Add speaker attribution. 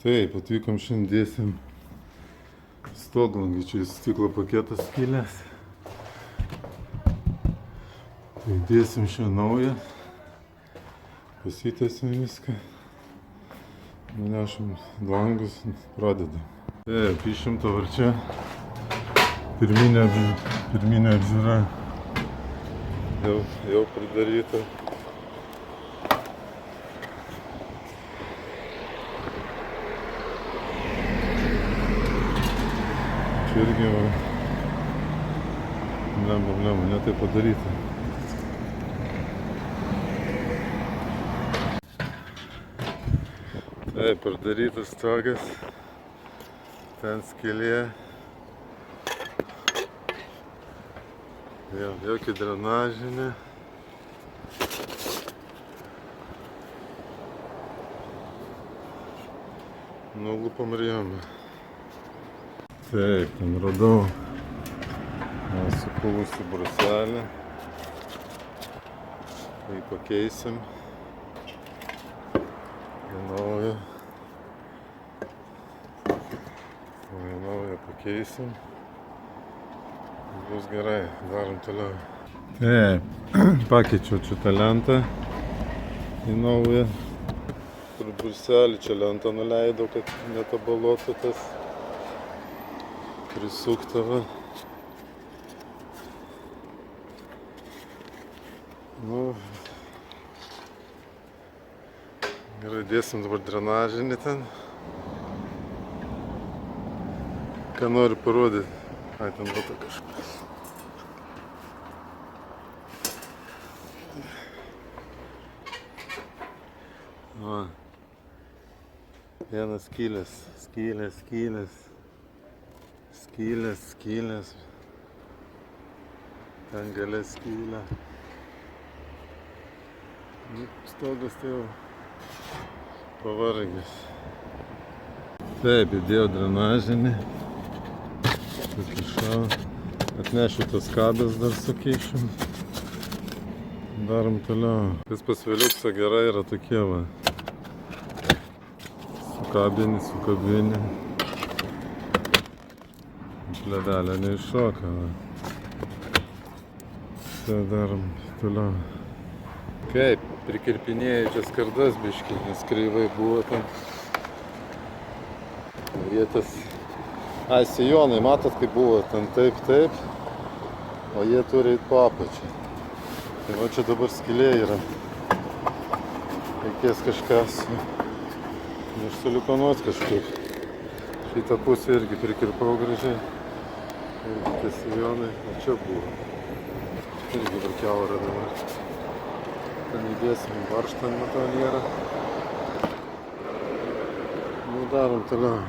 Speaker 1: Taip, atvykom šiandien dėsim stoglangį, čia stiklo paketas skylės. Tai dėsim šią naują, pasitęsim viską, nunešim langus, pradedam. Taip, išimta varčia, pirminė apžiūra jau pridaryta. Čia irgi blemba, ne taip padaryta. Taip, padarytas stogas, ten skylė, jokia drenažinė. Nulupam rėmą. Taip, ten radau supuvusi bruselę, tai pakeisim į naują, pakeisim, bus gerai, darom toliau. Taip, pakeičiau šitą lentą į naują, kur bruselį čia lentą nuleidau, kad netabaluotų tas prisuktava. Gerai, dėsim dabar drenažinį ten. Ką noriu parodyti. Ai, ten būtų kažkas. Va. Vienas skylės. Skylės. Ten gale skylė. Stogas tai jau pavargęs. Taip, įdėjau drenažinį. Sukišau. Atnešiu tas kabės dar sukišim. Darom toliau. Kas pas Veliuksą gerai yra tokie va. Sukabini. Plevelė neiššoka. Tai darom toliau. Kaip, prikirpinėjau čia skardas biškį, nes kreivai buvo ten. Vietas. Sijonai, matot kaip buvo, ten taip, o jie turi eit po apačią. Tai va čia dabar skylė yra. Reikės kažkas išsilikonuot kažkur. Šitą pusę irgi prikirpau gražiai. Ir tie sijonai, o čia buvo. Irgi dar kiaura dabar. Ten įdėsim varžtą metalierą. Darom toliau.